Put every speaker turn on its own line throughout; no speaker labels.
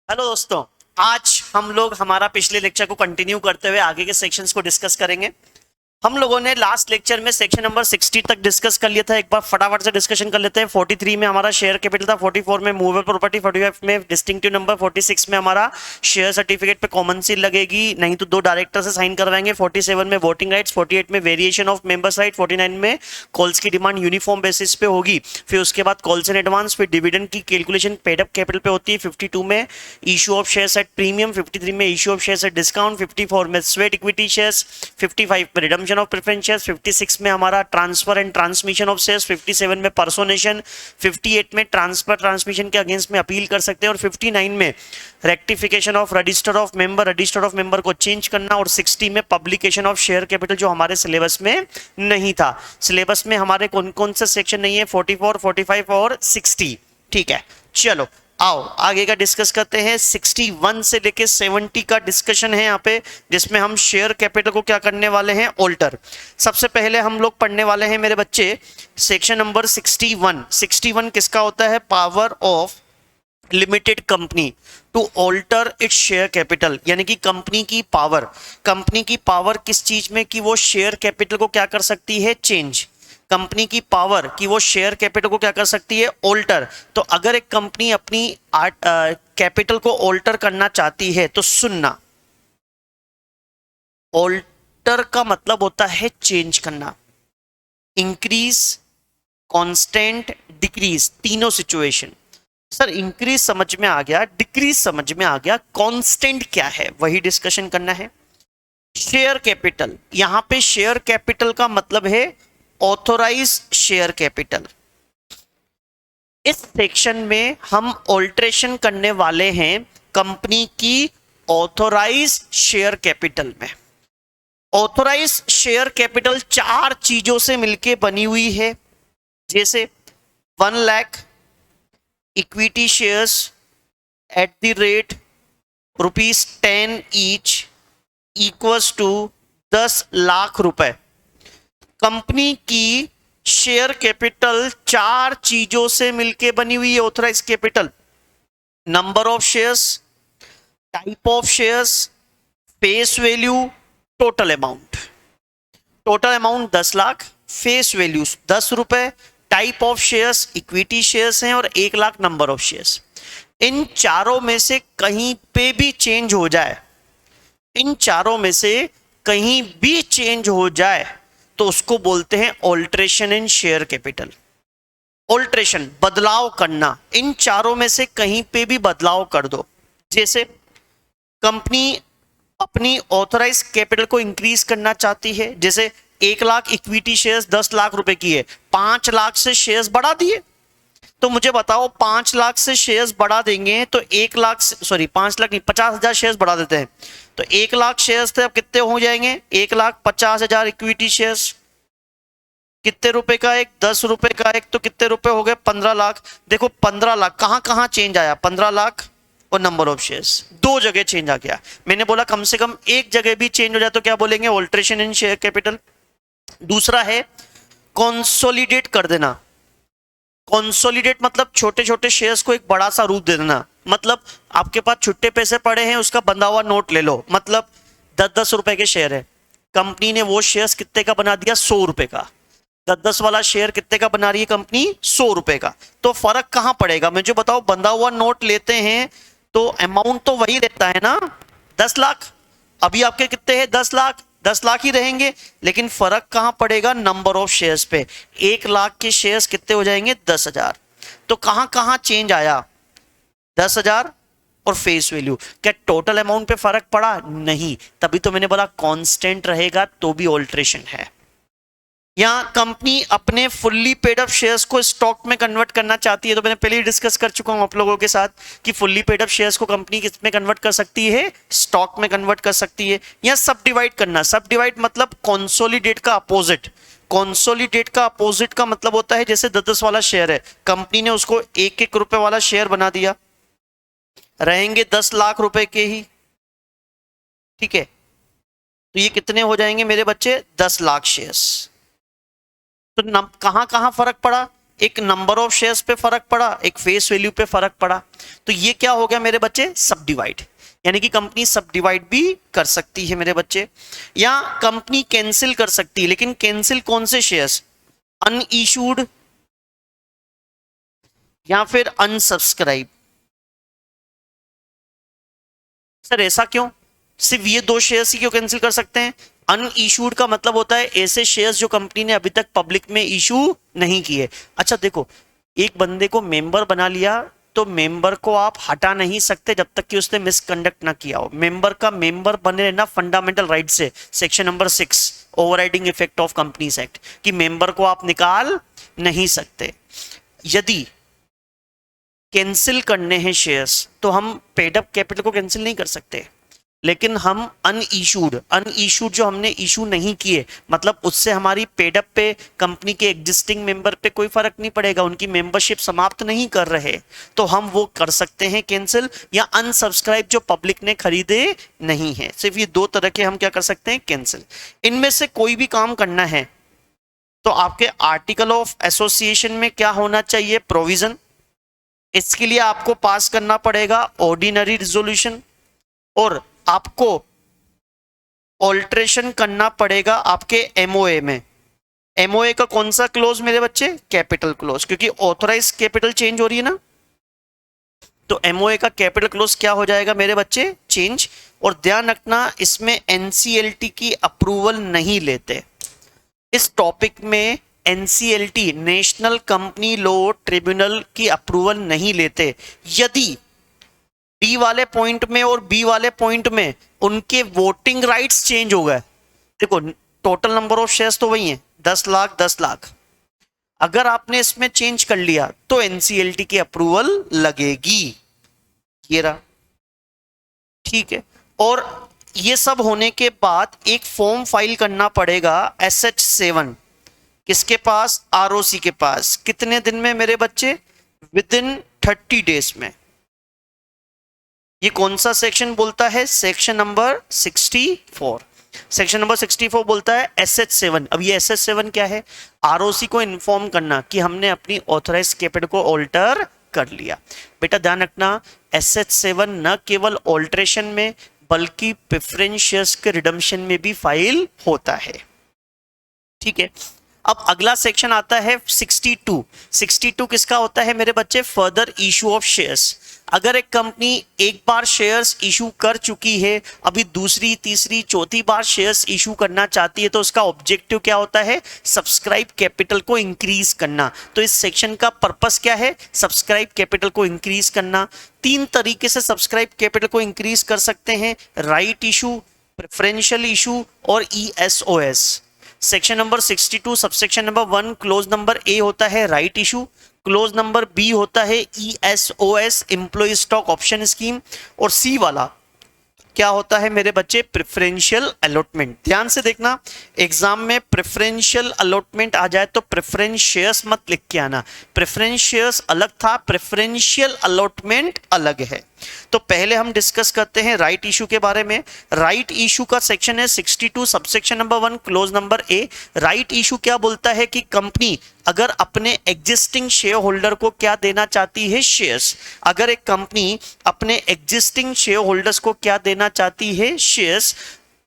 Hello दोस्तों। आज हम लोग हमारा पिछले लेक्चर को कंटिन्यू करते हुए आगे के सेक्शंस को डिस्कस करेंगे। हम लोगों ने लास्ट लेक्चर में सेक्शन नंबर 60 तक डिस्कस कर लिया था। एक बार फटाफट से डिस्कशन कर लेते हैं। 43 में हमारा शेयर कैपिटल था, 44 में मूवेबल प्रॉपर्टी, 45 में डिस्टिंक्टिव नंबर, 46 में हमारा शेयर सर्टिफिकेट पे कॉमन सील लगेगी, नहीं तो दो डायरेक्टर से साइन करवाएंगे, 47 में वोटिंग राइट्स, 48 में वेरिएशन ऑफ मेंबर्स राइट, 49 में कॉल्स की डिमांड यूनिफॉर्म बेसिस पे होगी। फिर उसके बाद कॉल्स इन एडवांस, फिर डिविडेंड की कैलकुलेशन पेड अप कैपिटल पे होती है। 52 में issue of shares at premium, 53 में issue of shares at discount, 54 में स्वेट इक्विटी शेयर्स, 55 में रिडम्पशन ऑफ प्रेफरेंस शेयर्स, 56 में हमारा transfer and transmission of shares, 57 में पर्सोनेशन, 58 में ट्रांसफर ट्रांसमिशन के अगेंस्ट में अपील कर सकते हैं, और 59 में rectification of register of member को चेंज करना, और 60 में पब्लिकेशन ऑफ शेयर कैपिटल जो हमारे सिलेबस में नहीं था। सिलेबस में हमारे कौन कौन से सेक्शन नहीं है? 44, 45 और 60। ठीक है, चलो आओ आगे का डिस्कस करते हैं। 61 से लेके 70 का डिस्कशन है यहाँ पे, जिसमें हम शेयर कैपिटल को क्या करने वाले हैं? ऑल्टर। सबसे पहले हम लोग पढ़ने वाले हैं मेरे बच्चे सेक्शन नंबर 61। 61 किसका होता है? Power of limited company to alter its share capital, यानी कि कंपनी की पावर किस चीज में कि वो शेयर कैपिटल को क्या कर सकती है? चेंज। कंपनी की पावर कि वो शेयर कैपिटल को क्या कर सकती है? ऑल्टर। तो अगर एक कंपनी अपनी कैपिटल को ऑल्टर करना चाहती है तो सुनना, ऑल्टर का मतलब होता है चेंज करना। इंक्रीज, कांस्टेंट, डिक्रीज, तीनों सिचुएशन। सर इंक्रीज समझ में आ गया, डिक्रीज समझ में आ गया, कांस्टेंट क्या है वही डिस्कशन करना है। शेयर कैपिटल, यहां पे शेयर कैपिटल का मतलब है ऑथोराइज शेयर कैपिटल। इस सेक्शन में हम ऑल्ट्रेशन करने वाले हैं कंपनी की ऑथोराइज शेयर कैपिटल में। ऑथोराइज शेयर कैपिटल चार चीजों से मिलके बनी हुई है, जैसे 1 lakh equity shares at the rate ₹10 each equals to 10 lakh रुपए। कंपनी की शेयर कैपिटल चार चीजों से मिलके बनी हुई है। Authorise capital: number of shares, type of shares, face value, total amount. Total amount 10 lakh, face value 10 रुपए, type of shares equity shares हैं, और 1 लाख नंबर ऑफ शेयर्स। इन चारों में से कहीं पे भी चेंज हो जाए, इन चारों में से कहीं भी चेंज हो जाए तो उसको बोलते हैं ऑल्ट्रेशन इन शेयर कैपिटल। ऑल्ट्रेशन, बदलाव करना। इन चारों में से कहीं पे भी बदलाव कर दो। जैसे कंपनी अपनी ऑथराइज कैपिटल को इंक्रीज करना चाहती है, जैसे 1 लाख इक्विटी शेयर्स 10 लाख रुपए की है, 5 लाख से शेयर्स बढ़ा दिए। तो मुझे बताओ 5 लाख से शेयर्स बढ़ा देंगे तो 1 लाख, सॉरी 5 लाख नहीं, 50,000 शेयर्स बढ़ा देते हैं तो 1 लाख शेयर्स थे, अब कितने हो जाएंगे? 1,50,000 इक्विटी शेयर्स। कितने रुपए का एक? 10 रुपए का एक, तो कितने रुपए हो गए? 15 लाख। देखो 15 लाख कहां कहां चेंज आया? 15 लाख और नंबर ऑफ शेयर्स, दो जगह चेंज आ गया। मैंने बोला कम से कम एक जगह भी चेंज हो जाए तो क्या बोलेंगे? ऑल्ट्रेशन इन शेयर कैपिटल। दूसरा है कंसोलिडेट कर देना। कंसोलिडेट मतलब छोटे छोटे शेयर्स को एक बड़ा सा रूप दे देना। मतलब आपके पास छुट्टे पैसे पड़े हैं, उसका बंधा हुआ नोट ले लो। मतलब 10-10 रुपए के शेयर है, कंपनी ने वो शेयर्स कितने का बना दिया? 100 रुपए का। 10-10 वाला शेयर कितने का बना रही है कंपनी? 100 रुपए का। तो फर्क कहां पड़ेगा मुझे बताओ? बंधा हुआ नोट लेते हैं तो अमाउंट तो वही रहता है ना, 10 लाख। अभी आपके कितने हैं? 10 लाख, 10 लाख ही रहेंगे, लेकिन फर्क कहां पड़ेगा? नंबर ऑफ शेयर्स पे। 1 लाख के शेयर्स कितने हो जाएंगे? 10,000। तो कहां कहां चेंज आया? 10,000 और फेस वैल्यू। क्या टोटल अमाउंट पे फर्क पड़ा? नहीं। तभी तो मैंने बोला कांस्टेंट रहेगा तो भी ऑल्ट्रेशन है। यहां कंपनी अपने फुल्ली पेड अप शेयर्स को स्टॉक में कन्वर्ट करना चाहती है, तो मैंने पहले ही डिस्कस कर चुका हूं आप लोगों के साथ कि फुल्ली पेड अप शेयर्स को कंपनी किस में कन्वर्ट कर सकती है? स्टॉक में कन्वर्ट कर सकती है। या सब डिवाइड करना। सब डिवाइड मतलब कंसोलिडेट का अपोजिट। कंसोलिडेट का अपोजिट का मतलब होता है जैसे 10-10 वाला शेयर है, कंपनी ने उसको 1-1 रुपए वाला शेयर बना दिया, रहेंगे 10 लाख रुपए के ही। ठीक है, तो ये कितने हो जाएंगे मेरे बच्चे? 10 लाख शेयर्स। तो कहां कहां फर्क पड़ा? एक नंबर ऑफ शेयर्स पे फर्क पड़ा, एक फेस वैल्यू पे फर्क पड़ा। तो ये क्या हो गया मेरे बच्चे, सब डिवाइड, यानी कि कंपनी सब डिवाइड भी कर सकती है मेरे बच्चे, या कंपनी कैंसिल कर सकती है। लेकिन कैंसिल कौन से शेयर्स, अनइशूड या फिर अनसब्सक्राइब। सर ऐसा क्यों, सिर्फ ये दो शेयर्स ही क्यों कैंसिल कर सकते हैं? अनइशूड का मतलब होता है ऐसे शेयर्स जो कंपनी ने अभी तक पब्लिक में इशू नहीं किए। अच्छा देखो, एक बंदे को मेंबर बना लिया तो मेंबर को आप हटा नहीं सकते जब तक कि उसने मिसकंडक्ट ना किया हो। मेंबर का मेंबर बने रहना फंडामेंटल राइट से, section number 6 overriding effect of companies act, कि मेंबर को आप निकाल नहीं सकते। यदि कैंसिल करने हैं शेयर्स तो हम पेड अप कैपिटल को कैंसिल नहीं कर सकते, लेकिन हम अनइशूड जो हमने इशू नहीं किए, मतलब उससे हमारी पेड अप पे, कंपनी के एग्जिस्टिंग मेंबर पे कोई फर्क नहीं पड़ेगा, उनकी मेंबरशिप समाप्त नहीं कर रहे, तो हम वो कर सकते हैं कैंसिल। या अनसब्सक्राइब जो पब्लिक ने खरीदे नहीं है। सिर्फ ये दो तरह के हम क्या कर सकते हैं, कैंसिल। इनमें से कोई भी काम करना है तो आपके आर्टिकल ऑफ एसोसिएशन में क्या होना चाहिए, प्रोविजन। इसके लिए आपको पास करना पड़ेगा ऑर्डिनरी रिजोल्यूशन, और आपको ऑल्ट्रेशन करना पड़ेगा आपके एमओए में। एमओए का कौन सा क्लोज मेरे बच्चे, कैपिटल क्लोज, क्योंकि ऑथराइज कैपिटल चेंज हो रही है ना, तो एमओए का कैपिटल क्लोज क्या हो जाएगा मेरे बच्चे, चेंज। और ध्यान रखना इसमें एनसीएलटी की अप्रूवल नहीं लेते। इस टॉपिक में NCLT, national company law tribunal की अप्रूवल नहीं लेते। यदि डी वाले पॉइंट में और बी वाले पॉइंट में उनके वोटिंग राइट्स चेंज हो गए, देखो टोटल नंबर ऑफ शेयर्स तो वही है 10 लाख 10 लाख, अगर आपने इसमें चेंज कर लिया तो एनसीएलटी की अप्रूवल लगेगी। ये रहा, ठीक है। और ये सब होने के बाद एक फॉर्म फाइल करना पड़ेगा SH7, किसके पास, आरओसी के पास। कितने दिन में मेरे बच्चे, विद इन 30 डेज में। ये कौन सा सेक्शन बोलता है, सेक्शन नंबर 64। सेक्शन नंबर 64 बोलता है SH7। अब ये SH7 क्या है, आरओसी को इन्फॉर्म करना कि हमने अपनी ऑथराइज कैपिटल को ऑल्टर कर लिया। बेटा ध्यान रखना SH7 न केवल ऑल्ट्रेशन में बल्कि प्रेफरेंस शेयर्स के रिडम्पशन में भी फाइल होता है, ठीक है। अब अगला सेक्शन आता है 62। 62 किसका होता है मेरे बच्चे, फर्दर इशू ऑफ शेयर्स। अगर एक कंपनी एक बार शेयर्स इशू कर चुकी है, अभी दूसरी तीसरी चौथी बार शेयर्स इशू करना चाहती है, तो उसका ऑब्जेक्टिव क्या होता है, सब्सक्राइब कैपिटल को इंक्रीज करना। तो इस सेक्शन का पर्पस क्या है, सब्सक्राइब कैपिटल को इंक्रीज करना। 3 तरीके से सब्सक्राइब कैपिटल को इंक्रीज कर सकते हैं, राइट इशू, प्रेफरेंशियल इशू और ESOS। Section number 62 subsection number 1 clause number A होता है right issue, clause number B होता है ESOS employee stock option scheme, और सी वाला क्या होता है मेरे बच्चे, प्रेफरेंशियल अलॉटमेंट। ध्यान से देखना, एग्जाम में प्रेफरेंशियल अलॉटमेंट आ जाए तो प्रेफरेंस शेयर्स मत लिख के आना, प्रेफरेंस शेयर्स अलग था, प्रेफरेंशियल अलॉटमेंट अलग है। तो पहले हम डिस्कस करते हैं राइट इशू के बारे में। राइट इशू का सेक्शन है 62 सबसेक्शन नंबर 1 क्लोज नंबर ए। राइट इशू क्या बोलता है कि कंपनी अगर अपने एग्जिस्टिंग शेयर होल्डर को क्या देना चाहती है, शेयर्स। अगर एक कंपनी अपने एग्जिस्टिंग शेयर होल्डर्स को क्या देना चाहती है, शेयर्स।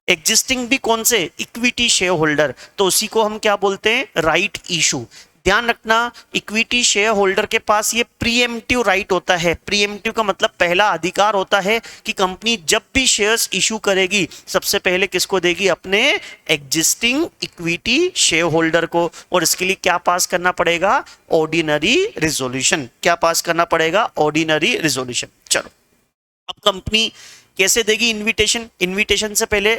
एग्जिस्टिंग भी कौन से, इक्विटी शेयर होल्डर, तो उसी को हम क्या बोलते हैं, राइट इशू। ध्यान रखना इक्विटी शेयर होल्डर के पास ये प्रीएम्प्टिव राइट होता है। प्रीएम्प्टिव का मतलब पहला अधिकार होता है कि कंपनी जब भी शेयर्स इशू करेगी सबसे पहले किसको देगी, अपने एग्जिस्टिंग इक्विटी शेयर होल्डर को। और इसके लिए क्या पास करना पड़ेगा, ऑर्डिनरी रिजोल्यूशन। क्या पास करना पड़ेगा, ऑर्डिनरी रिजोल्यूशन। चलो अब कंपनी कैसे देगी इनविटेशन। इनविटेशन से पहले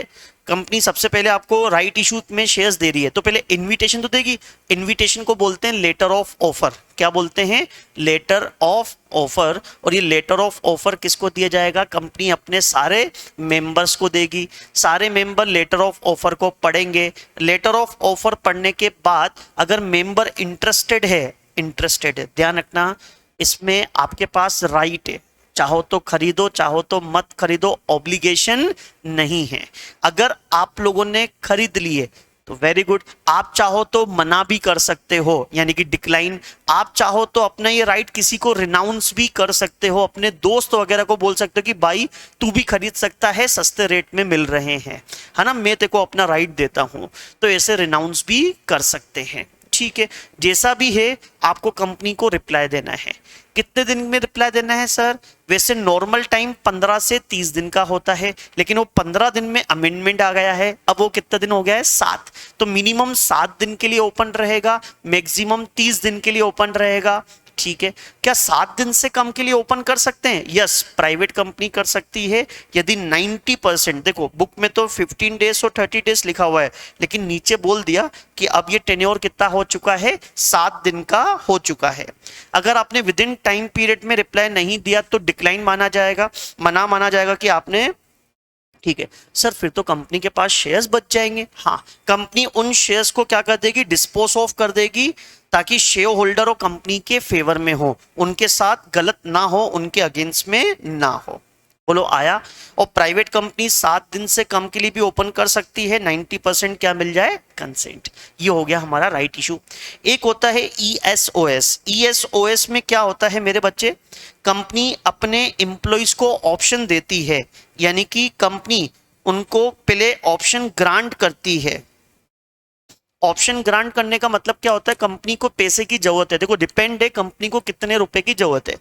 कंपनी सबसे पहले आपको राइट इशू में शेयर्स दे रही है तो पहले इनविटेशन तो देगी। इनविटेशन को बोलते हैं लेटर ऑफ ऑफर। क्या बोलते हैं, लेटर ऑफ ऑफर। और ये लेटर ऑफ ऑफर किसको दिया जाएगा, कंपनी अपने सारे मेंबर्स को देगी। सारे मेंबर लेटर ऑफ ऑफर को पढ़ेंगे। लेटर ऑफ ऑफर पढ़ने के बाद अगर मेंबर इंटरेस्टेड है, ध्यान रखना इसमें आपके पास राइट है, चाहो तो खरीदो चाहो तो मत खरीदो, ऑब्लिगेशन नहीं है। अगर आप लोगों ने खरीद लिए तो वेरी गुड। आप चाहो तो मना भी कर सकते हो, यानी कि डिक्लाइन। आप चाहो तो अपना ये राइट किसी को रिनाउंस भी कर सकते हो, अपने दोस्त वगैरह को बोल सकते हो कि भाई तू भी खरीद सकता है, सस्ते रेट में मिल रहे हैं, है ना, मैं तेरे को अपना राइट देता हूं। तो ऐसे रिनाउंस भी कर सकते हैं। ठीक है, जैसा भी है आपको कंपनी को रिप्लाई देना है। कितने दिन में रिप्लाई देना है सर? वैसे नॉर्मल टाइम 15 से 30 दिन का होता है, लेकिन वो 15 दिन में अमेंडमेंट आ गया है, अब वो कितना दिन हो गया है? 7। तो मिनिमम 7 दिन के लिए ओपन रहेगा, मैक्सिमम 30 दिन के लिए ओपन रहेगा। ठीक है, क्या 7 दिन से कम के लिए ओपन कर सकते हैं? यस, प्राइवेट कंपनी कर सकती है यदि 90%, देखो बुक में तो 15 डेज और 30 डेज लिखा हुआ है, लेकिन नीचे बोल दिया कि अब ये टेन्योर कितना हो चुका है? 7 दिन का हो चुका है। अगर आपने विद इन टाइम पीरियड में रिप्लाई नहीं दिया तो डिक्लाइन माना जाएगा, मना माना जाएगा कि आपने। ठीक है सर, फिर तो कंपनी के पास शेयर्स बच जाएंगे। हाँ, कंपनी उन शेयर्स को क्या कर देगी? डिस्पोज ऑफ कर देगी, ताकि शेयर होल्डर और कंपनी के फेवर में हो, उनके साथ गलत ना हो, उनके अगेंस्ट में ना हो। बोलो आया। और प्राइवेट कंपनी 7 दिन से कम के लिए भी ओपन कर सकती है, 90% क्या मिल जाए? कंसेंट। ये हो गया हमारा राइट इशू। एक होता है ईएसओएस। ईएसओएस में क्या होता है मेरे बच्चे? कंपनी अपने एम्प्लॉइज को ऑप्शन देती है, यानी कि कंपनी उनको पहले ऑप्शन ग्रांट करती है। ऑप्शन ग्रांट करने का मतलब क्या होता है? कंपनी को पैसे की जरूरत है, देखो डिपेंड है कंपनी को कितने रुपए की जरूरत है।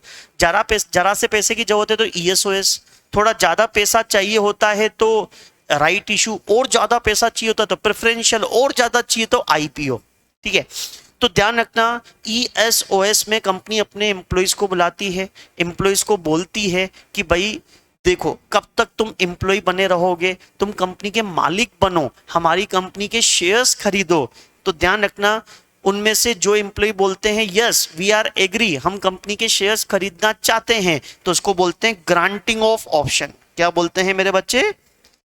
जरा से पैसे की जरूरत है तो ईएसओएस, थोड़ा ज्यादा पैसा चाहिए होता है तो राइट इशू, और ज्यादा पैसा चाहिए होता है तो प्रेफरेंशियल, और ज्यादा चाहिए तो आईपीओ। ठीक है, तो ध्यान रखना, ईएसओएस में कंपनी अपने एम्प्लॉइज को बुलाती है, एम्प्लॉइज को बोलती है कि भाई देखो कब तक तुम एम्प्लॉय बने रहोगे, तुम कंपनी के मालिक बनो, हमारी कंपनी के शेयर्स खरीदो। तो ध्यान रखना, उनमें से जो एम्प्लॉय बोलते हैं यस वी आर एग्री, हम कंपनी के शेयर्स खरीदना चाहते हैं, तो उसको बोलते हैं ग्रांटिंग ऑफ ऑप्शन। क्या बोलते हैं मेरे बच्चे?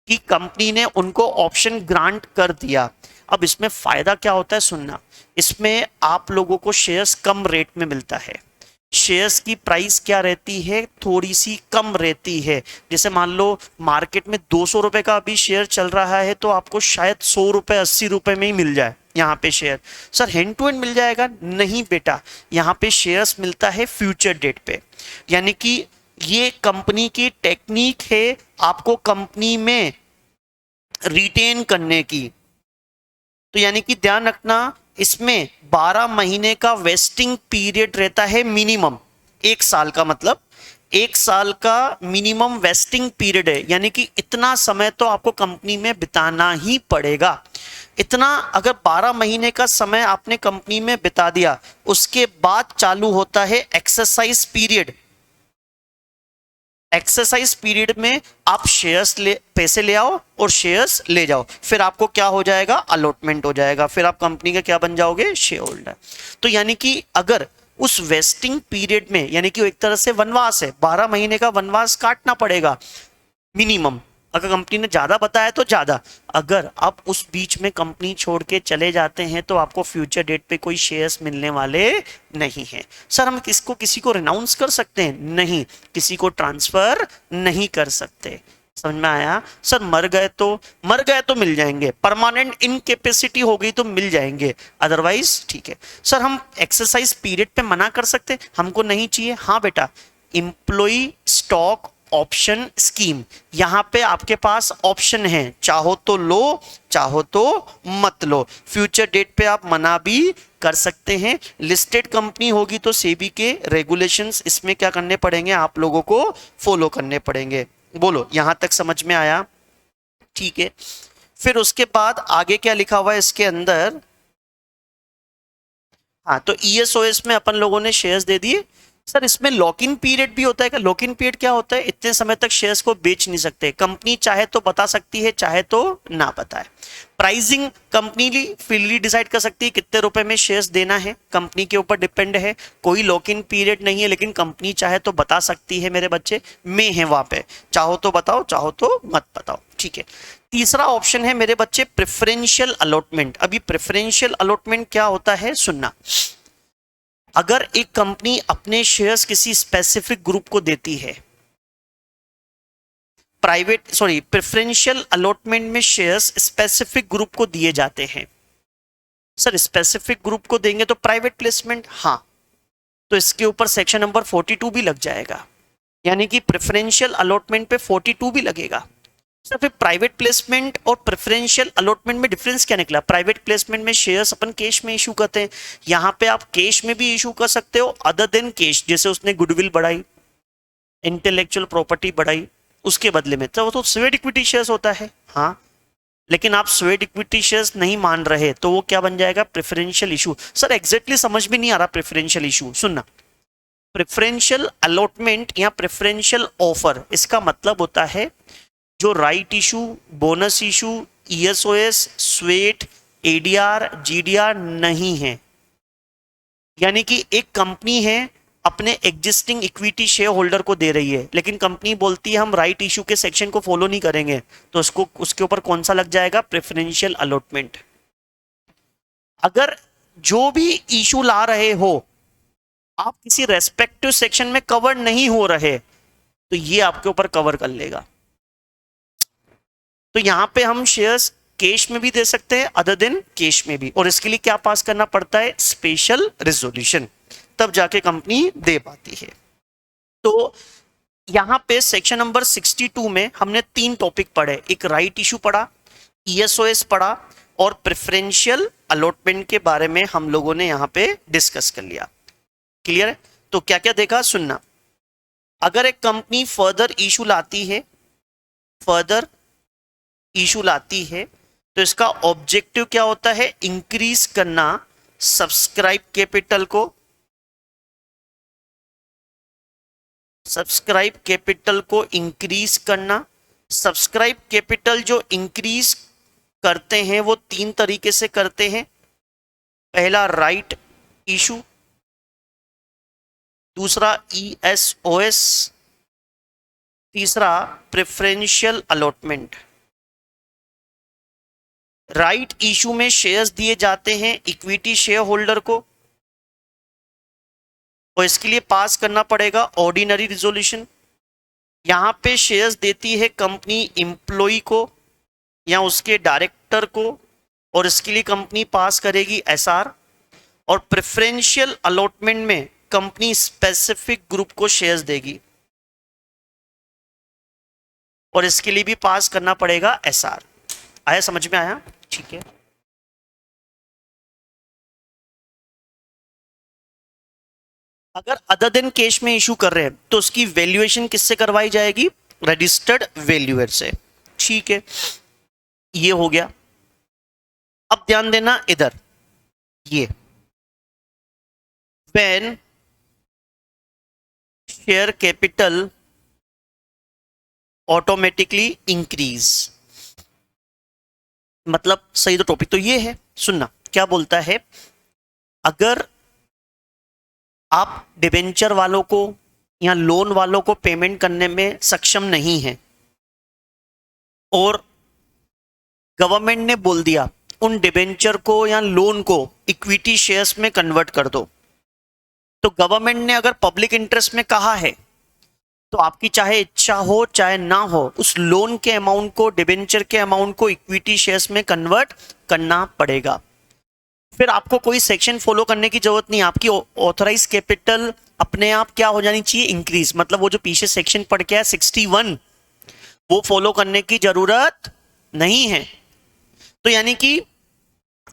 कि कंपनी ने उनको ऑप्शन ग्रांट कर दिया। अब इसमें फायदा क्या होता है सुनना, इसमें आप लोगों को शेयर्स कम रेट में मिलता है। शेयर्स की प्राइस क्या रहती है? थोड़ी सी कम रहती है। जैसे मान लो मार्केट में 200 रुपए का अभी शेयर चल रहा है, तो आपको शायद 100 रुपए 80 रुपए में ही मिल जाए यहाँ पे share. Sir hand to hand मिल जाएगा? नहीं बेटा, यहाँ पे शेयर्स मिलता है फ्यूचर डेट पे, यानी कि ये कंपनी की टेक्निक है आपको कंपनी में रिटेन करने की। तो यानी कि ध्यान रखना, इसमें 12 महीने का वेस्टिंग पीरियड रहता है मिनिमम, 1 साल का, मतलब 1 साल का मिनिमम वेस्टिंग पीरियड है, यानी कि इतना समय तो आपको कंपनी में बिताना ही पड़ेगा। इतना अगर 12 महीने का समय आपने कंपनी में बिता दिया, उसके बाद चालू होता है एक्सरसाइज पीरियड। एक्सरसाइज पीरियड में आप शेयर्स पैसे ले आओ और शेयर्स ले जाओ, फिर आपको क्या हो जाएगा? अलॉटमेंट हो जाएगा, फिर आप कंपनी के क्या बन जाओगे? Share holder. तो यानी कि अगर उस वेस्टिंग पीरियड में, यानी कि एक तरह से वनवास है, 12 महीने का वनवास काटना पड़ेगा मिनिमम। अगर कंपनी ने ज्यादा बताया तो ज्यादा, अगर आप उस बीच में कंपनी छोड़ के चले जाते हैं तो आपको फ्यूचर डेट पे कोई शेयर्स मिलने वाले नहीं हैं। सर हम किसको किसी को रिनाउंस कर सकते हैं? नहीं, किसी को ट्रांसफर नहीं कर सकते। समझ में आया? सर मर गए तो मिल जाएंगे, परमानेंट इनकेपेसिटी हो गई तो मिल जाएंगे, अदरवाइज ठीक है। सर हम एक्सरसाइज पीरियड पे मना कर सकते, हमको नहीं चाहिए? हाँ बेटा, एम्प्लॉय स्टॉक ऑप्शन स्कीम, यहां पे आपके पास ऑप्शन है, चाहो तो लो चाहो तो मत लो। फ्यूचर डेट पे आप मना भी कर सकते हैं। लिस्टेड कंपनी होगी तो सेबी के रेगुलेशंस इसमें क्या करने पड़ेंगे? आप लोगों को फॉलो करने पड़ेंगे। बोलो यहां तक समझ में आया? ठीक है, फिर उसके बाद आगे क्या लिखा हुआ है इसके अंदर? हाँ, तो ईएसओएस में अपन लोगों ने शेयर्स दे दिए। सर इसमें लॉक इन पीरियड भी होता है क्या? लॉक इन पीरियड क्या होता है? इतने समय तक शेयर्स को बेच नहीं सकते, कंपनी चाहे तो बता सकती है, चाहे तो ना बताए। प्राइसिंग कंपनी फ्रीली डिसाइड कर सकती है कितने रुपए में शेयर्स देना है, कंपनी के ऊपर डिपेंड है, कोई लॉक इन पीरियड नहीं है, लेकिन कंपनी चाहे तो बता सकती है मेरे बच्चे, में है वहां पे, चाहो तो बताओ चाहो तो मत बताओ। ठीक है, तीसरा ऑप्शन है मेरे बच्चे प्रेफरेंशियल अलॉटमेंट। अभी प्रेफरेंशियल अलॉटमेंट क्या होता है सुनना, अगर एक कंपनी अपने शेयर्स किसी स्पेसिफिक ग्रुप को देती है, प्रेफरेंशियल अलॉटमेंट में शेयर्स स्पेसिफिक ग्रुप को दिए जाते हैं। सर स्पेसिफिक ग्रुप को देंगे तो प्राइवेट प्लेसमेंट, हाँ, तो इसके ऊपर सेक्शन नंबर 42 भी लग जाएगा, यानी कि प्रेफरेंशियल अलॉटमेंट पे 42 भी लगेगा। सर फिर प्राइवेट प्लेसमेंट और प्रेफरेंशियल अलॉटमेंट में डिफरेंस क्या निकला? प्राइवेट प्लेसमेंट में शेयर्स अपन कैश में इशू करते हैं, यहाँ पे आप कैश में भी इशू कर सकते हो अदर देन कैश, जैसे उसने गुडविल बढ़ाई, इंटेलेक्चुअल प्रॉपर्टी बढ़ाई, उसके बदले में, तो वो तो स्वेट इक्विटी शेयर्स होता है, हाँ, लेकिन आप स्वेट इक्विटी शेयर्स नहीं मान रहे तो वो क्या बन जाएगा? Preferential issue. सर एग्जैक्टली समझ में नहीं आ रहा प्रेफरेंशियल इशू, सुनना, प्रेफरेंशियल अलॉटमेंट या प्रेफरेंशियल ऑफर, इसका मतलब होता है जो right issue, bonus issue, ESOS, sweat, ADR, GDR नहीं है। यानी कि एक कंपनी है अपने एग्जिस्टिंग इक्विटी शेयर होल्डर को दे रही है, लेकिन कंपनी बोलती है हम राइट इशू के सेक्शन को फॉलो नहीं करेंगे, तो उसको उसके ऊपर कौन सा लग जाएगा? Preferential allotment. अगर जो भी इशू ला रहे हो आप किसी रेस्पेक्टिव सेक्शन में कवर नहीं हो रहे तो ये आपके ऊपर कवर कर लेगा। तो यहां पे हम शेयर्स कैश में भी दे सकते हैं अदर देन कैश में भी, और इसके लिए क्या पास करना पड़ता है? स्पेशल रेजोल्यूशन, तब जाके कंपनी दे पाती है। तो यहां पे सेक्शन नंबर 62 में हमने 3 टॉपिक पढ़े, एक राइट इशू पढ़ा, ईएसओएस पढ़ा और प्रेफरेंशियल अलॉटमेंट के बारे में हम लोगों ने यहां पे डिस्कस कर लिया। क्लियर है? तो क्या क्या देखा, सुनना, अगर एक कंपनी फर्दर इशू लाती है, फर्दर इशू लाती है तो इसका ऑब्जेक्टिव क्या होता है? इंक्रीज करना सब्सक्राइब कैपिटल को, सब्सक्राइब कैपिटल को इंक्रीज करना। सब्सक्राइब कैपिटल जो इंक्रीज करते हैं वो 3 तरीके से करते हैं, पहला राइट इशू, दूसरा ईएसओएस, तीसरा प्रेफरेंशियल अलॉटमेंट। राइट इशू में शेयर्स दिए जाते हैं इक्विटी शेयर होल्डर को और इसके लिए पास करना पड़ेगा ऑर्डिनरी रिजोल्यूशन। यहां पे शेयर्स देती है कंपनी एम्प्लॉय को या उसके डायरेक्टर को और इसके लिए कंपनी पास करेगी एसआर। और प्रेफरेंशियल अलॉटमेंट में कंपनी स्पेसिफिक ग्रुप को शेयर्स देगी और इसके लिए भी पास करना पड़ेगा एसआर। आया, समझ में आया? ठीक है। अगर अदर देन कैश में इशू कर रहे हैं तो उसकी वैल्यूएशन किससे करवाई जाएगी? रजिस्टर्ड वैल्यूअर से। ठीक है, ये हो गया। अब ध्यान देना इधर, ये when share capital automatically increase, मतलब सही तो टॉपिक तो ये है, सुनना क्या बोलता है। अगर आप डिबेंचर वालों को या लोन वालों को पेमेंट करने में सक्षम नहीं हैं और गवर्नमेंट ने बोल दिया उन डिबेंचर को या लोन को इक्विटी शेयर्स में कन्वर्ट कर दो, तो गवर्नमेंट ने अगर पब्लिक इंटरेस्ट में कहा है तो आपकी चाहे इच्छा हो चाहे ना हो उस लोन के अमाउंट को, डिबेंचर के अमाउंट को इक्विटी शेयर्स में कन्वर्ट करना पड़ेगा। फिर आपको कोई सेक्शन फॉलो करने की जरूरत नहीं, आपकी ऑथराइज कैपिटल अपने आप क्या हो जानी चाहिए? इंक्रीज। मतलब वो जो पीछे सेक्शन पढ़ के है 61, वो फॉलो करने की जरूरत नहीं है। तो यानी कि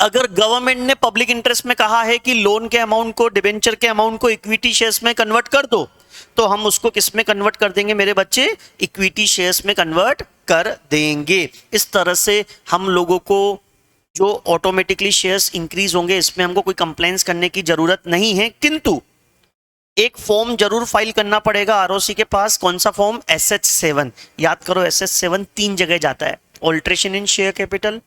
अगर गवर्नमेंट ने पब्लिक इंटरेस्ट में कहा है कि लोन के अमाउंट को, डिबेंचर के अमाउंट को इक्विटी शेयर्स में कन्वर्ट कर दो, तो हम उसको किस में कन्वर्ट कर देंगे मेरे बच्चे? इक्विटी शेयर्स में कन्वर्ट कर देंगे। इस तरह से हम लोगों को जो ऑटोमेटिकली शेयर्स इंक्रीज होंगे इसमें हमको कोई कंप्लेंट्स करने की जरूरत नहीं है, किंतु एक फॉर्म जरूर फाइल करना पड़ेगा आरओसी के पास। कौन सा फॉर्म? SH7। याद करो SH7 3 जगह जाता है, ऑल्ट्रेशन इन शेयर कैपिटल,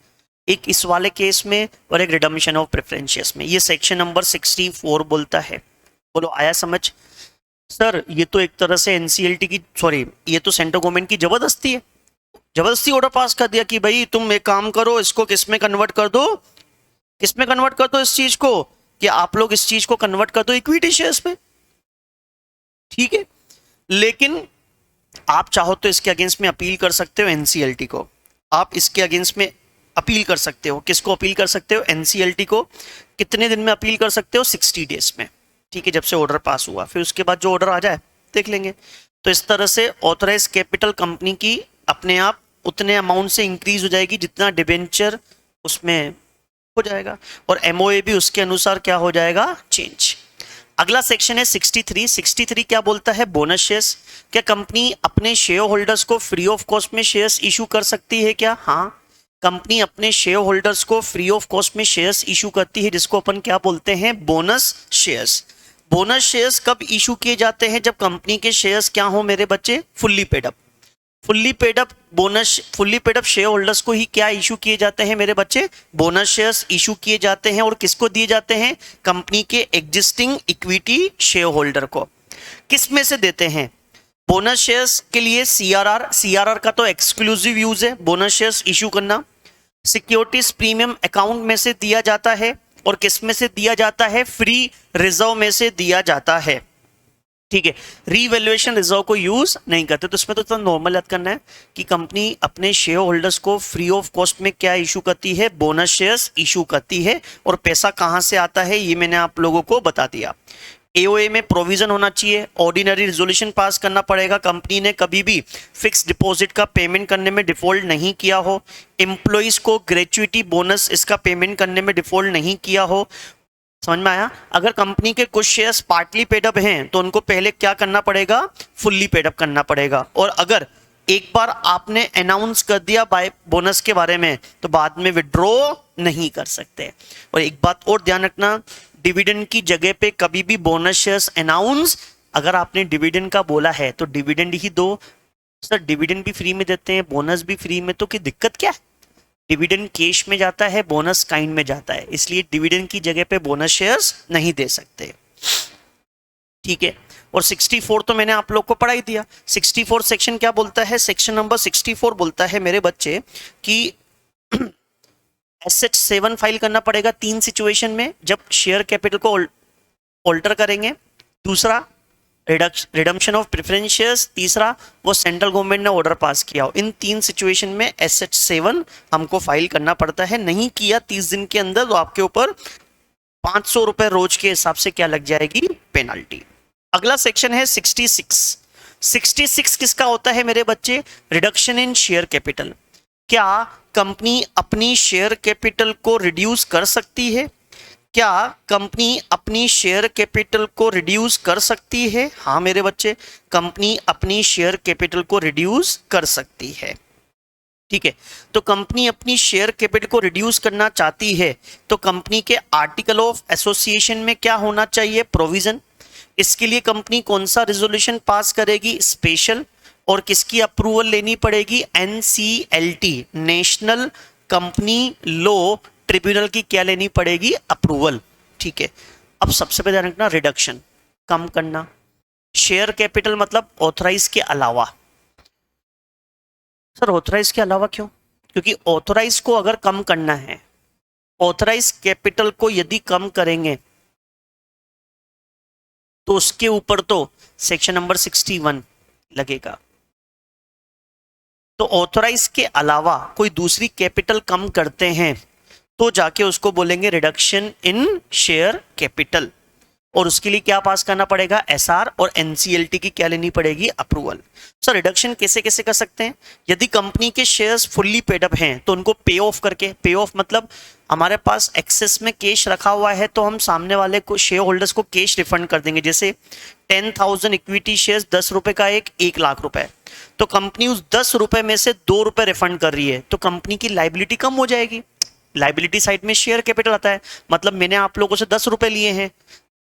एक इस वाले केस में और एक रिडम्पशन ऑफ प्रेफरेंस में। ये सेक्शन नंबर 64 बोलता है। बोलो आया समझ? सर ये तो एक तरह से एनसीएलटी की, सॉरी ये तो सेंट्रल गवर्नमेंट की जबरदस्ती है, जबरदस्ती ऑर्डर पास कर दिया कि भाई तुम एक काम करो, इसको किस में कन्वर्ट कर दो, किस में कन्वर्ट कर दो इस चीज को, कि आप लोग इस चीज को कन्वर्ट कर दो इक्विटी शेयर्स में। ठीक है, लेकिन आप चाहो तो इसके अगेंस्ट में अपील कर सकते हो एनसीएलटी को, आप इसके अगेंस्ट में अपील कर सकते हो। किसको अपील कर सकते हो? एनसीएलटी को। कितने दिन में अपील कर सकते हो? 60 डेज में, ठीक है, जब से ऑर्डर पास हुआ। फिर उसके बाद जो ऑर्डर आ जाए देख लेंगे। तो इस तरह से ऑथराइज कैपिटल कंपनी की अपने आप उतने अमाउंट से इंक्रीज हो जाएगी जितना डिबेंचर उसमें हो जाएगा, और एमओए भी उसके अनुसार क्या हो जाएगा? चेंज। अगला सेक्शन है 63। 63 क्या बोलता है? Bonus shares. क्या कंपनी अपने शेयर होल्डर्स को फ्री ऑफ कॉस्ट में शेयर्स इशू कर सकती है क्या? हाँ, कंपनी अपने शेयर होल्डर्स को फ्री ऑफ कॉस्ट में शेयर्स इशू करती है, जिसको अपन क्या बोलते हैं? Bonus shares. बोनस शेयर्स कब इशू किए जाते हैं? जब कंपनी के शेयर्स क्या हो मेरे बच्चे? Fully paid up. Fully paid up bonus, fully paid up share holders को ही क्या इशू किए जाते हैं मेरे बच्चे? बोनस शेयर्स इशू किए जाते हैं। और किसको दिए जाते हैं? कंपनी के एग्जिस्टिंग इक्विटी शेयर होल्डर को। किस में से देते हैं? बोनस शेयर्स के लिए सीआरआर, सीआरआर का तो एक्सक्लूसिव यूज है बोनस शेयर्स इशू करना। सिक्योरिटीज प्रीमियम अकाउंट में से दिया जाता है, और किस में से दिया जाता है? फ्री रिजर्व में से दिया जाता है, ठीक है। रीवैल्यूएशन रिजर्व को यूज नहीं करते। तो इसमें तो नॉर्मल याद करना है कि कंपनी अपने शेयर होल्डर्स को फ्री ऑफ कॉस्ट में क्या इशू करती है? बोनस शेयर्स इशू करती है। और पैसा कहां से आता है ये मैंने आप लोगों को बता दिया। एओए में प्रोविजन होना चाहिए, ऑर्डिनरी रिजोल्यूशन पास करना पड़ेगा, कंपनी ने कभी भी फिक्स डिपॉजिट का पेमेंट करने में डिफॉल्ट नहीं किया हो, एम्प्लॉइज को ग्रेचुइटी बोनस इसका पेमेंट करने में डिफॉल्ट नहीं किया हो। समझ में आया? अगर कंपनी के कुछ शेयर्स पार्टली पेडअप हैं तो उनको पहले क्या करना पड़ेगा? फुल्ली पेडअप करना पड़ेगा। और अगर एक बार आपने अनाउंस कर दिया बाय बोनस के बारे में तो बाद में विड्रॉ नहीं कर सकते। और एक बात और ध्यान रखना, डिविडेंड की जगह पे कभी भी बोनस शेयर्स अनाउंस, अगर आपने डिविडेंड का बोला है तो डिविडेंड ही दो। सर डिविडेंड भी फ्री में देते हैं, बोनस भी फ्री में, तो की दिक्कत क्या है? डिविडेंड कैश में जाता है, बोनस काइंड में जाता है, इसलिए डिविडेंड की जगह पे बोनस शेयर्स नहीं दे सकते, ठीक है। और 64 तो मैंने आप लोग को पढ़ा ही दिया। 64 सेक्शन क्या बोलता है? सेक्शन नंबर 64 बोलता है मेरे बच्चे कि एसेट 7 फाइल करना पड़ेगा 3 सिचुएशन में, जब शेयर कैपिटल को ऑल्टर करेंगे, दूसरा रिडम्पशन ऑफ प्रेफरेंस शेयर्स, तीसरा वो सेंट्रल गवर्नमेंट ने ऑर्डर पास किया हो। इन 3 सिचुएशन में एसेट 7 हमको फाइल करना पड़ता है। नहीं किया 30 दिन के अंदर तो आपके ऊपर 500 रुपए रोज के हिसाब से क्या लग जाएगी? पेनाल्टी। अगला सेक्शन है 66। 66 किसका होता है मेरे बच्चे? Reduction in share capital. क्या कंपनी अपनी शेयर कैपिटल को रिड्यूस कर सकती है? क्या कंपनी अपनी शेयर कैपिटल को रिड्यूस कर सकती है? हाँ मेरे बच्चे, कंपनी अपनी शेयर कैपिटल को रिड्यूस कर सकती है, ठीक है। तो कंपनी अपनी शेयर कैपिटल को रिड्यूस करना चाहती है तो कंपनी के आर्टिकल ऑफ एसोसिएशन में क्या होना चाहिए? प्रोविजन। इसके लिए कंपनी कौन सा रिजोल्यूशन पास करेगी? स्पेशल। और किसकी अप्रूवल लेनी पड़ेगी? NCLT, national company law tribunal की क्या लेनी पड़ेगी? अप्रूवल, ठीक है। अब सबसे पहले ध्यान रखना, रिडक्शन कम करना। शेयर कैपिटल मतलब ऑथराइज के अलावा। सर ऑथराइज के अलावा क्यों? क्योंकि ऑथराइज को अगर कम करना है, ऑथराइज कैपिटल को यदि कम करेंगे तो उसके ऊपर तो सेक्शन नंबर 61 लगेगा। तो ऑथराइज के अलावा कोई दूसरी कैपिटल कम करते हैं तो जाके उसको बोलेंगे रिडक्शन इन शेयर कैपिटल। और उसके लिए क्या पास करना पड़ेगा? एसआर। और एनसीएलटी की क्या लेनी पड़ेगी? अप्रूवल। सर रिडक्शन कैसे कैसे कर सकते हैं? यदि कंपनी के शेयर्स फुल्ली पेड अप हैं तो उनको पे ऑफ करके, पे ऑफ मतलब हमारे पास एक्सेस में कैश रखा हुआ है तो हम सामने वाले को, शेयर होल्डर्स को कैश रिफंड कर देंगे। जैसे 10,000 इक्विटी शेयर्स 10 रुपए का एक 1 लाख रुपए, तो कंपनी उस 10 रुपए में से 2 रुपए रिफंड कर रही है तो कंपनी की लाइबिलिटी कम हो जाएगी। लाइबिलिटी साइड में शेयर कैपिटल आता है, मतलब मैंने आप लोगों से 10 रुपए लिए हैं,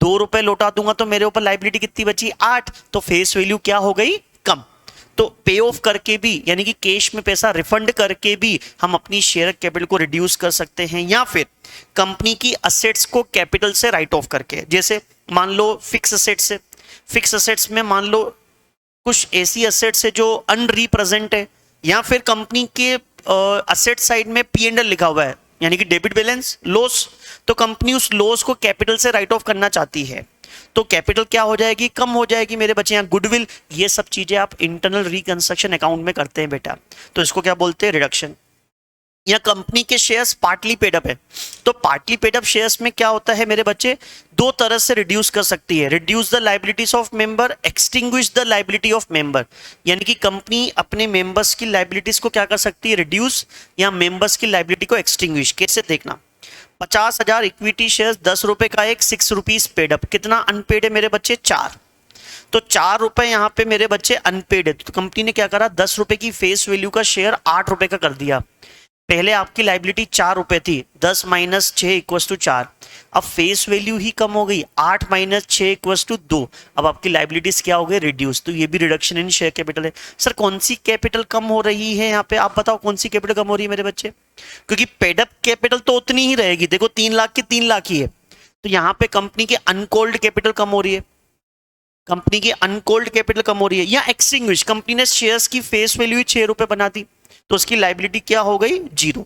2 रुपए लौटा दूंगा तो मेरे ऊपर लाइबिलिटी कितनी बची? 8। तो फेस वैल्यू क्या हो गई? कम। तो पे ऑफ करके भी, यानी कि कैश में पैसा रिफंड करके भी हम अपनी शेयर कैपिटल को रिड्यूस कर सकते हैं, या फिर कंपनी की असेट्स को कैपिटल से राइट ऑफ करके। जैसे मान लो फिक्स असेट्स है, फिक्स असेट्स में मान लो कुछ ऐसी असेट्स है जो अनरिप्रेजेंट है, या फिर कंपनी के असेट साइड में P&L लिखा हुआ है, यानी कि डेबिट बैलेंस लॉस, तो कंपनी उस लॉस को कैपिटल से राइट ऑफ करना चाहती है, तो कैपिटल क्या हो जाएगी, कम हो जाएगी मेरे बच्चे। यहाँ गुडविल, ये सब चीजें आप इंटरनल रिकंस्ट्रक्शन अकाउंट में करते हैं बेटा, तो इसको क्या बोलते हैं, रिडक्शन। या कंपनी के शेयर्स पार्टली पेड अप है, तो पार्टली पेड अप शेयर्स में क्या होता है मेरे बच्चे, दो तरह से रिड्यूस कर सकती है, reduce the liabilities of member, extinguish the liability of member. यानी कि कंपनी अपने मेंबर्स की लाइबिलिटीज को क्या कर सकती है, रिड्यूस, या मेंबर्स की लाइबिलिटी को एक्सटिंग्विश। कैसे देखना, 50,000 इक्विटी शेयर, 10 रुपए का एक, 6 रुपीज पेड अप, कितना अनपेड है मेरे बच्चे, 4। तो 4 रुपए यहाँ पे मेरे बच्चे अनपेड है, तो कंपनी ने क्या करा, 10 रुपए की फेस वैल्यू का शेयर 8 रुपए का कर दिया। पहले आपकी लाइबिलिटी 4 रुपए थी, 10 माइनस 6 इक्वस टू 4, अब फेस वैल्यू ही कम हो गई, 8 माइनस 6 इक्वस टू 2, अब आपकी लाइबिलिटीज क्या हो गई, रिड्यूस। तो ये भी रिडक्शन इन शेयर कैपिटल है। सर कौन सी कैपिटल कम हो रही है यहाँ पे, आप बताओ कौन सी कैपिटल कम हो रही है मेरे बच्चे, क्योंकि पेडअप कैपिटल तो उतनी ही रहेगी, देखो 3 लाख की 3 लाख ही है, तो यहाँ पे कंपनी की अनकोल्ड कैपिटल कम हो रही है, कंपनी की अनकोल्ड कैपिटल कम हो रही है। या एक्सटिंग्विश, कंपनी ने शेयर्स की फेस वैल्यू 6 रुपए बना दी, तो उसकी लाइबिलिटी क्या हो गई, 0।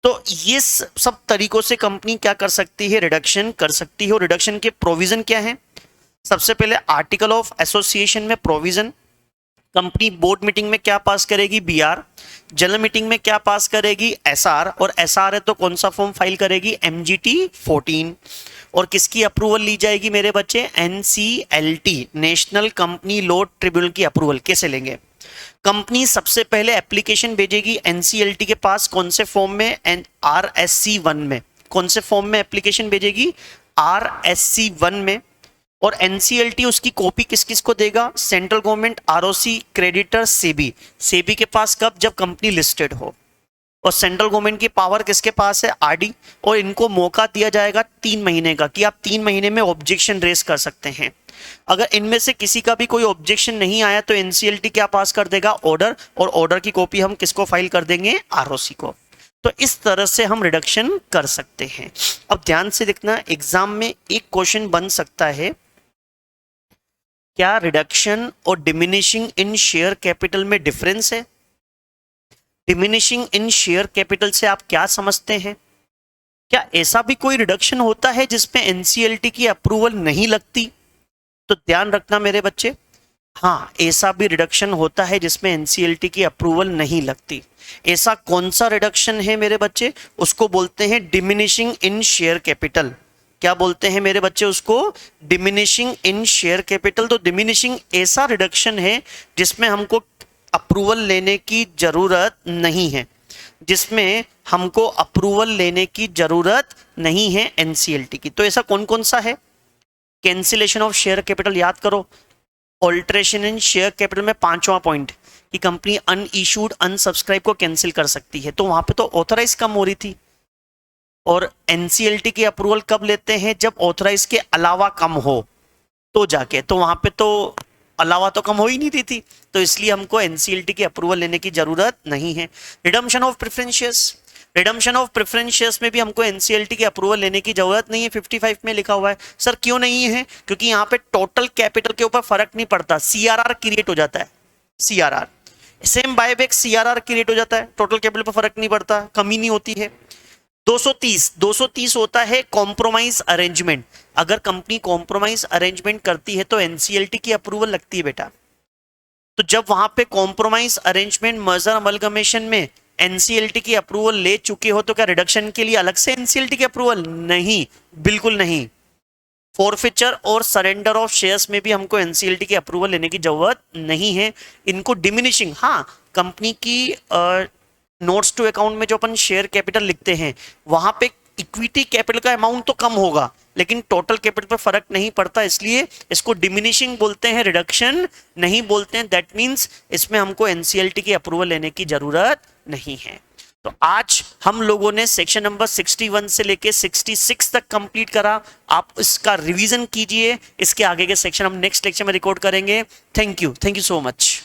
तो ये सब तरीकों से कंपनी क्या कर सकती है, रिडक्शन कर सकती है। और रिडक्शन के प्रोविजन क्या है, सबसे पहले आर्टिकल ऑफ एसोसिएशन में प्रोविजन, कंपनी बोर्ड मीटिंग में क्या पास करेगी, बीआर, जनरल मीटिंग में क्या पास करेगी, एसआर, और एसआर है तो कौन सा फॉर्म फाइल करेगी, एमजीटी 14। और किसकी अप्रूवल ली जाएगी मेरे बच्चे, NCLT, national company law tribunal की अप्रूवल। कैसे लेंगे, कंपनी सबसे पहले एप्लीकेशन भेजेगी एनसीएलटी के पास, कौन से फॉर्म में, आरएससी 1 में। कौन से फॉर्म में एप्लीकेशन भेजेगी, आरएससी 1 में। और एनसीएलटी उसकी कॉपी किस किस को देगा, central government, ROC, creditor, SEBI. SEBI के पास कब, जब कंपनी लिस्टेड हो। और सेंट्रल गवर्नमेंट की पावर किसके पास है, आरडी। और इनको मौका दिया जाएगा 3 महीने का, कि आप 3 महीने में ऑब्जेक्शन रेस कर सकते हैं। अगर इनमें से किसी का भी कोई ऑब्जेक्शन नहीं आया तो एनसीएलटी क्या पास कर देगा, ऑर्डर, और ऑर्डर की कॉपी हम किसको फाइल कर देंगे, आरओसी को। तो इस तरह से हम रिडक्शन कर सकते हैं। अब ध्यान से देखना, एग्जाम में एक क्वेश्चन बन सकता है, क्या रिडक्शन और डिमिनिशिंग इन शेयर कैपिटल में डिफरेंस है। डिमिनिशिंग इन शेयर कैपिटल से आप क्या समझते हैं, क्या ऐसा भी कोई रिडक्शन होता है जिसमें एनसीएलटी की अप्रूवल नहीं लगती। तो ध्यान रखना मेरे बच्चे, हाँ ऐसा भी रिडक्शन होता है जिसमें एनसीएलटी की अप्रूवल नहीं लगती। ऐसा कौन सा रिडक्शन है मेरे बच्चे, उसको बोलते हैं डिमिनिशिंग इन शेयर कैपिटल। क्या बोलते हैं मेरे बच्चे उसको, डिमिनिशिंग इन शेयर कैपिटल। तो डिमिनिशिंग ऐसा रिडक्शन है जिसमें हमको अप्रूवल लेने की जरूरत नहीं है, जिसमें हमको अप्रूवल लेने की जरूरत नहीं है एनसीएलटी की। तो ऐसा कौन कौन सा है, कैंसिलेशन ऑफ शेयर कैपिटल, याद करो, ऑल्ट्रेशन इन शेयर कैपिटल में 5वां पॉइंट कि कंपनी अनइशूड अनसब्सक्राइब को कैंसिल कर सकती है, तो वहां पे तो ऑथराइज कम हो रही थी। और एनसीएलटी की अप्रूवल कब लेते हैं, जब ऑथराइज के अलावा कम हो तो जाके, तो वहां पे तो अलावा तो कम हो ही नहीं रही थी, तो इसलिए हमको एनसीएलटी की अप्रूवल लेने की जरूरत नहीं है। Redemption of preference shares, redemption of preference shares में भी हमको एनसीएलटी की अप्रूवल लेने की जरूरत नहीं है, 55 में लिखा हुआ है। सर क्यों नहीं है, क्योंकि यहाँ पे टोटल कैपिटल के ऊपर फर्क नहीं पड़ता, सीआरआर क्रिएट हो जाता है, CRR same buyback CRR create हो जाता है, टोटल कैपिटल पर फर्क नहीं पड़ता, कमी नहीं होती है। 230 होता है कॉम्प्रोमाइज अरेंजमेंट, अगर कंपनी कॉम्प्रोमाइज अरेंजमेंट करती है तो एनसीएलटी की अप्रूवल लगती है बेटा। तो जब वहां पे कॉम्प्रोमाइज अरेंजमेंट मर्जर अमलगमेशन में एनसीएलटी की अप्रूवल ले चुके हो तो क्या रिडक्शन के लिए अलग से एनसीएलटी की अप्रूवल, नहीं, बिल्कुल नहीं। फॉरफिचर और सरेंडर ऑफ शेयर्स में भी हमको एनसीएलटी की अप्रूवल लेने की जरूरत नहीं है। इनको डिमिनिशिंग, हाँ कंपनी की नोट्स टू अकाउंट में जो अपन शेयर कैपिटल लिखते हैं वहां पे इक्विटी कैपिटल का अमाउंट तो कम होगा लेकिन टोटल कैपिटल पर फर्क नहीं पड़ता, इसलिए इसको डिमिनिशिंग बोलते हैं, रिडक्शन नहीं बोलते हैं। दैट मींस इसमें हमको एनसीएलटी की अप्रूवल लेने की जरूरत नहीं है। तो आज हम लोगों ने सेक्शन नंबर 61 से लेके 66 तक कंप्लीट करा। आप इसका रिवीजन कीजिए, इसके आगे के सेक्शन हम नेक्स्ट लेक्चर में रिकॉर्ड करेंगे। Thank you so much.